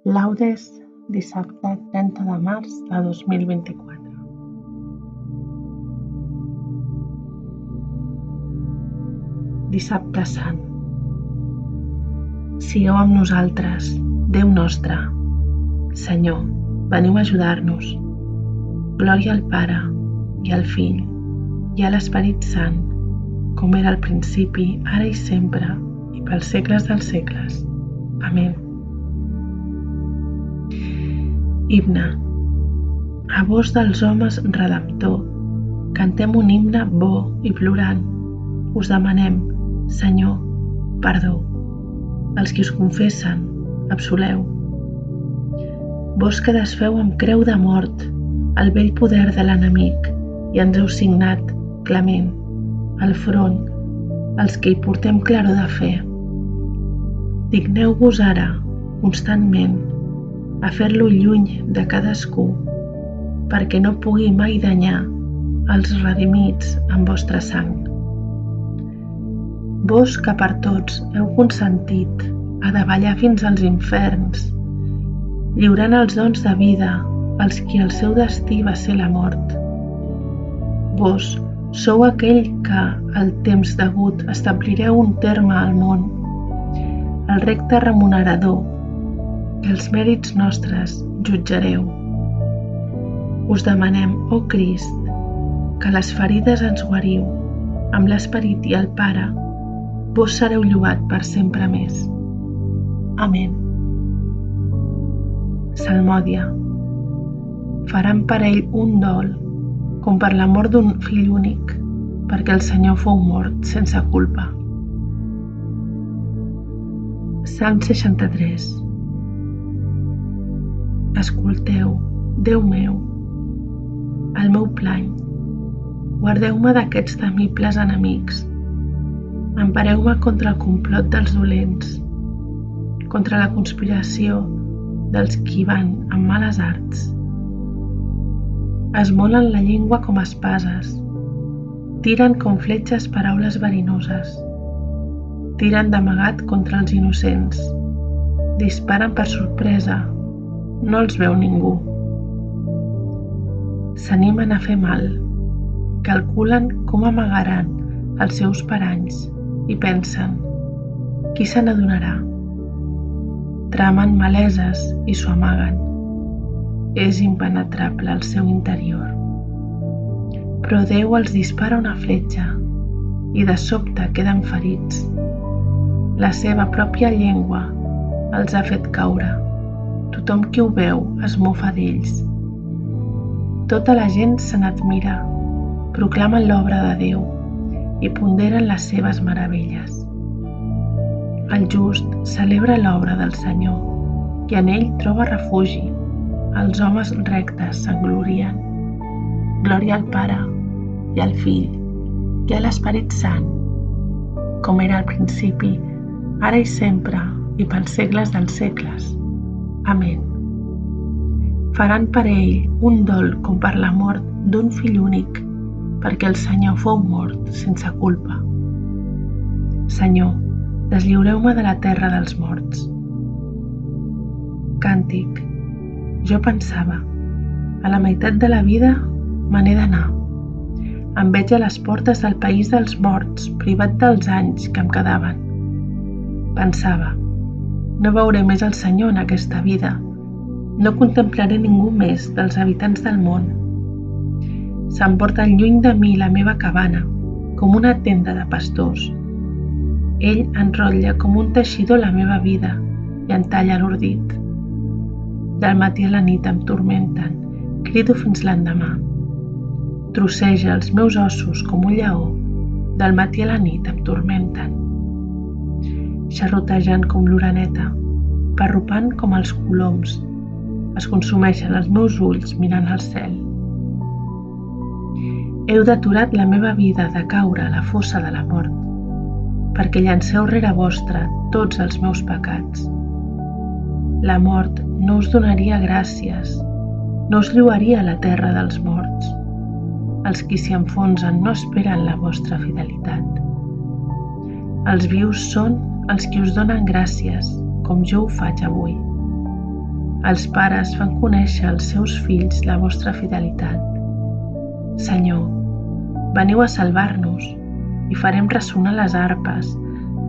Laudes, dissabte 30 de març de 2024. Dissabte Sant. Sigueu amb nosaltres, Déu nostre. Senyor, veniu a ajudar-nos. Glòria al Pare, i al Fill, i a l'Esperit Sant, com era al principi, ara i sempre, i pels segles dels segles. Amén. Himne. A vos dels homes redemptor, cantem un himne bo i plorant. Us demanem, Senyor, perdó. Els qui us confessen, absoleu. Vos que desfeu amb creu de mort el vell poder de l'enemic i ens heu signat, clement, al front, els que hi portem claror de fe. Digneu-vos ara, constantment, a fer-lo lluny de cadascú, perquè no pugui mai danyar els redimits amb vostra sang. Vos que per tots heu consentit a davallar fins als inferns, lliurant els dons de vida als qui el seu destí va ser la mort. Vos sou aquell que, al temps degut, establireu un terme al món, el recte remunerador, i els mèrits nostres jutjareu. Us demanem, ó Crist, que les ferides ens guariu, amb l'Esperit i el Pare, vos sereu lloat per sempre més. Amén. Salmòdia. Faran per ell un dol, com per la mort d'un fill únic, perquè el Senyor fou mort sense culpa. Salm 63. Escolteu, Déu meu, el meu plany. Guardeu-me d'aquests temibles enemics. Empareu-me contra el complot dels dolents, contra la conspiració dels qui van amb males arts. Esmolen la llengua com espases, tiren com fletxes paraules verinoses, tiren d'amagat contra els innocents, disparen per sorpresa, no els veu ningú. S'animen a fer mal, calculen com amagaran els seus paranys i pensen, qui se n'adonarà? Tramen maleses i s'ho amaguen. És impenetrable el seu interior. Però Déu els dispara una fletxa i de sobte queden ferits. La seva pròpia llengua els ha fet caure. Tothom qui ho veu es mofa d'ells. Tota la gent se n'admira, proclamen l'obra de Déu i ponderen les seves meravelles. El just celebra l'obra del Senyor i en ell troba refugi. Els homes rectes se'n glorien. Glòria al Pare, i al Fill, i a l'Esperit Sant, com era al principi, ara i sempre, i pels segles dels segles. Amén. Faran per ell un dol com per la mort d'un fill únic, perquè el Senyor fou mort sense culpa. Senyor, deslliureu-me de la terra dels morts. Càntic. Jo pensava, a la meitat de la vida me n'he d'anar. Em veig a les portes del país dels morts, privat dels anys que em quedaven. Pensava, no veuré més el Senyor en aquesta vida, no contemplaré ningú més dels habitants del món. S'emporten lluny de mi la meva cabana, com una tenda de pastors. Ell enrotlla com un teixidor la meva vida i en talla l'ordit. Del matí a la nit em tormenten, crido fins l'endemà. Trosseja els meus ossos com un lleó, del matí a la nit em tormenten. Xerrotejant com l'oreneta, parrupant com els coloms, es consumeixen els meus ulls mirant al cel. Heu deturat la meva vida de caure a la fossa de la mort, perquè llanceu rere vostre tots els meus pecats. La mort no us donaria gràcies, no us lloaria a la terra dels morts. Els qui s'hi enfonsen no esperen la vostra fidelitat. Els vius són els qui us donen gràcies, com jo ho faig avui. Els pares fan conèixer als seus fills la vostra fidelitat. Senyor, veniu a salvar-nos i farem ressonar les arpes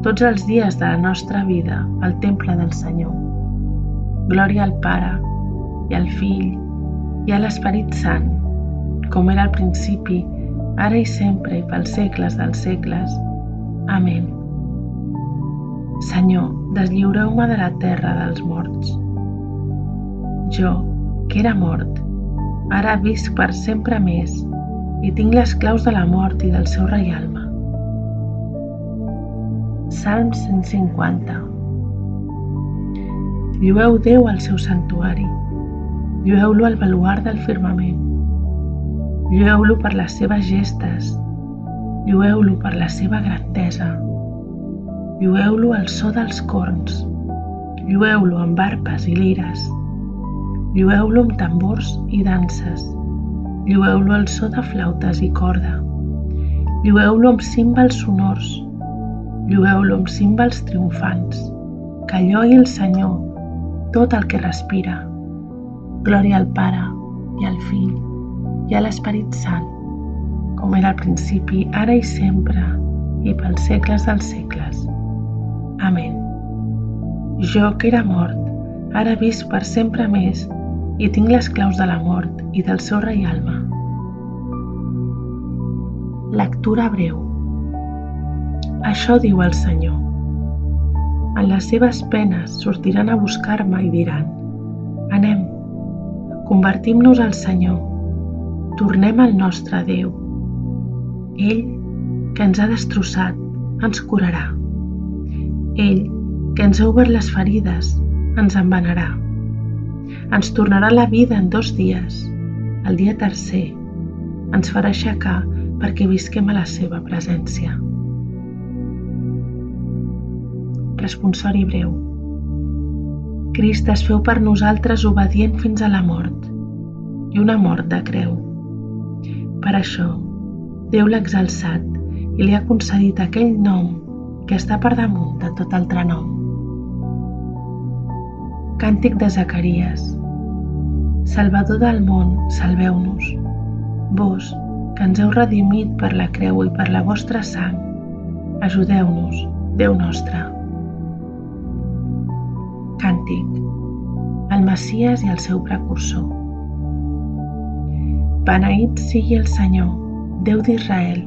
tots els dies de la nostra vida al temple del Senyor. Glòria al Pare, i al Fill, i a l'Esperit Sant, com era al principi, ara i sempre i pels segles dels segles. Amén. Senyor, deslliureu-me de la terra dels morts. Jo, que era mort, ara visc per sempre més i tinc les claus de la mort i del seu reialme. Salm 150. Llueu Déu al seu santuari, llueu-lo al baluard del firmament, llueu-lo per les seves gestes, llueu-lo per la seva grandesa, llueu-lo al so dels corns, llueu-lo amb arpes i lires, llueu-lo amb tambors i danses, llueu-lo al so de flautes i corda, llueu-lo amb címbals sonors, llueu-lo amb címbals triomfants, que lloi el Senyor tot el que respira. Glòria al Pare, i al Fill, i a l'Esperit Sant, com era al principi, ara i sempre, i pels segles dels segles. Amén. Jo, que era mort, ara visc per sempre més i tinc les claus de la mort i del seu reialme. Lectura breu. Això diu el Senyor. En les seves penes sortiran a buscar-me i diran: anem, convertim-nos al Senyor, tornem al nostre Déu. Ell, que ens ha destrossat, ens curarà. Ell, que ens ha obert les ferides, ens embenarà. Ens tornarà la vida en 2 dies. El dia tercer ens farà aixecar perquè visquem a la seva presència. Responsori breu. Crist es feu per nosaltres obedient fins a la mort, i una mort de creu. Per això, Déu l'ha exalçat i li ha concedit aquell nom que està per damunt de tot altre nom. Càntic de Zacaries. Salvador del món, salveu-nos. Vos, que ens heu redimit per la creu i per la vostra sang, ajudeu-nos, Déu nostre. Càntic. El Messies i el seu precursor. Beneït sigui el Senyor, Déu d'Israel.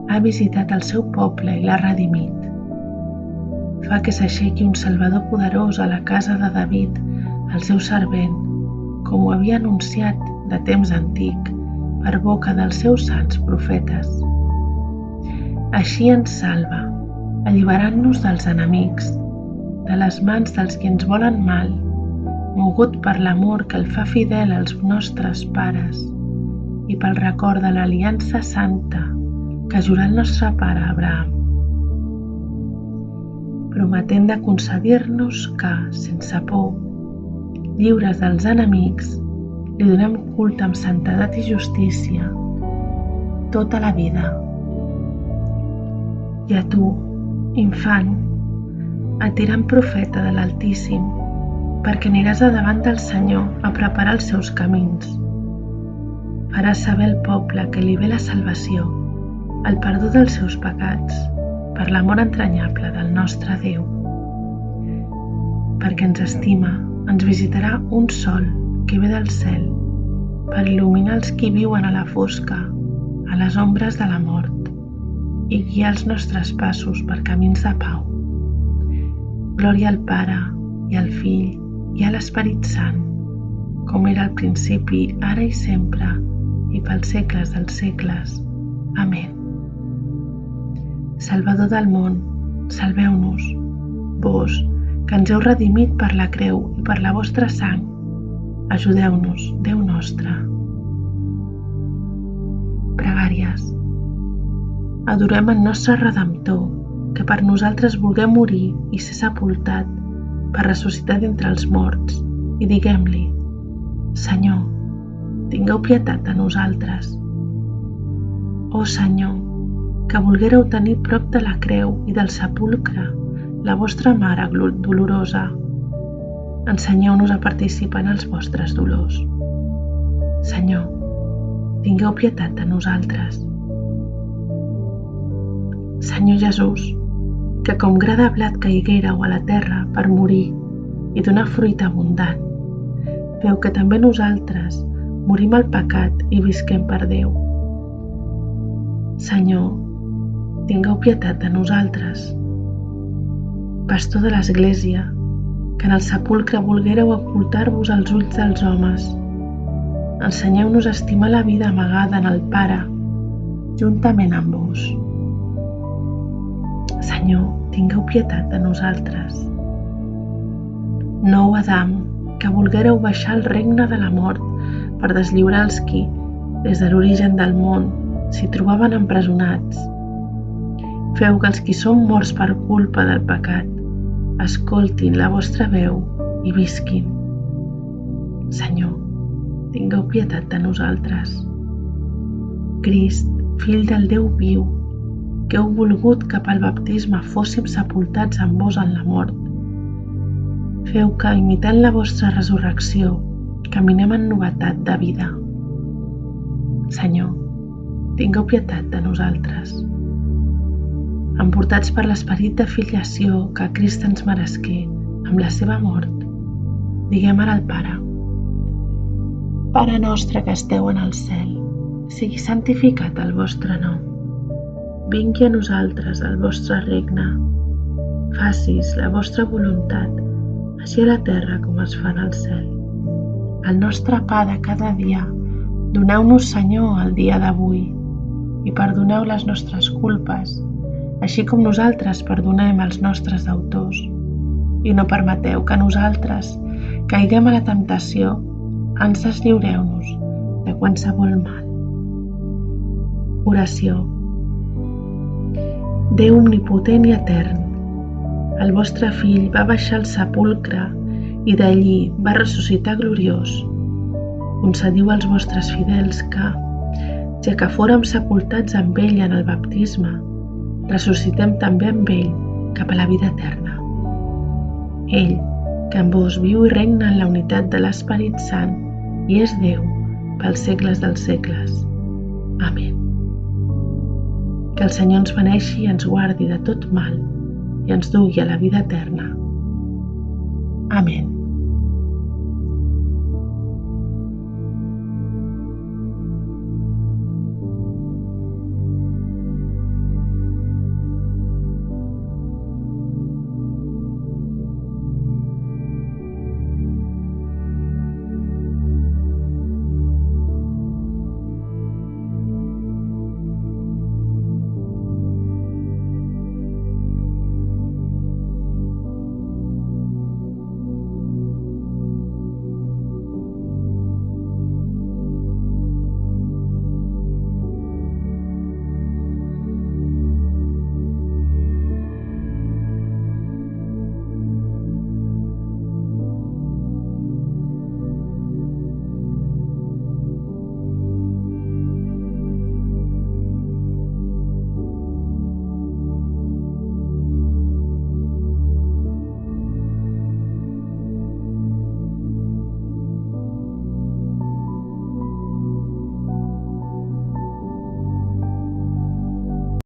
Ha visitat el seu poble i l'ha redimit. Fa que s'aixequi un Salvador poderós a la casa de David, el seu servent, com ho havia anunciat de temps antic per boca dels seus sants profetes. Així ens salva, alliberant-nos dels enemics, de les mans dels qui ens volen mal, mogut per l'amor que el fa fidel als nostres pares i pel record de l'aliança santa que jurà el nostre pare Abraham, prometent de concedir-nos que, sense por, lliures dels enemics, li donem culte amb santedat i justícia tota la vida. I a tu, infant, et diran profeta de l'Altíssim, perquè aniràs a davant del Senyor a preparar els seus camins. Faràs saber al poble que li ve la salvació, el perdó dels seus pecats, per l'amor entranyable del nostre Déu. Perquè ens estima, ens visitarà un sol que ve del cel, per il·luminar els qui viuen a la fosca, a les ombres de la mort, i guiar els nostres passos per camins de pau. Glòria al Pare, i al Fill, i a l'Esperit Sant, com era al principi, ara i sempre, i pels segles dels segles. Amén. Salvador del món, salveu-nos. Vos, que ens heu redimit per la creu i per la vostra sang, ajudeu-nos, Déu nostre. Pregàries. Adorem el nostre Redemptor, que per nosaltres volgué morir i ser sepultat per ressuscitar d'entre els morts, i diguem-li: Senyor, tingueu pietat de nosaltres. Oh Senyor, que volguéreu tenir prop de la creu i del sepulcre la vostra Mare dolorosa. ensenyeu-nos a participar en els vostres dolors. Senyor, tingueu pietat de nosaltres. Senyor Jesús, que com gra de blat caiguéreu a la terra per morir i donar fruita abundant, feu que també nosaltres morim al pecat i visquem per Déu. Senyor, tingueu pietat de nosaltres. Pastor de l'Església, que en el sepulcre volguéreu ocultar-vos als ulls dels homes, ensenyeu-nos a estimar la vida amagada en el Pare, juntament amb vos. Senyor, tingueu pietat de nosaltres. Nou Adam, que volguéreu baixar al regne de la mort per deslliurar els qui, des de l'origen del món, s'hi trobaven empresonats. Feu que els qui són morts per culpa del pecat escoltin la vostra veu i visquin. Senyor, tingueu pietat de nosaltres. Crist, Fill del Déu viu, que heu volgut que pel baptisme fóssim sepultats amb vos en la mort. Feu que, imitant la vostra resurrecció, caminem en novetat de vida. Senyor, tingueu pietat de nosaltres. Emportats per l'esperit de filiació que Crist ens meresqué amb la seva mort, diguem ara al Pare: Pare nostre que esteu en el cel, sigui santificat el vostre nom. Vingui a nosaltres el vostre regne. Facis la vostra voluntat, així a la terra com es fa en el cel. El nostre pa de cada dia, doneu-nos, Senyor, el dia d'avui, i perdoneu les nostres culpes, així com nosaltres perdonem als nostres deutors. I no permeteu que nosaltres caiguem a la temptació, ans lliureu-nos de qualsevol mal. Oració. Déu omnipotent i etern, el vostre Fill va baixar al sepulcre i d'allí va ressuscitar gloriós. Concediu als vostres fidels que, ja que fórem sepultats amb ell en el baptisme, ressuscitem també amb ell cap a la vida eterna. Ell, que en vos viu i regna en la unitat de l'Esperit Sant i és Déu pels segles dels segles. Amén. Que el Senyor ens beneixi i ens guardi de tot mal i ens dugui a la vida eterna. Amén.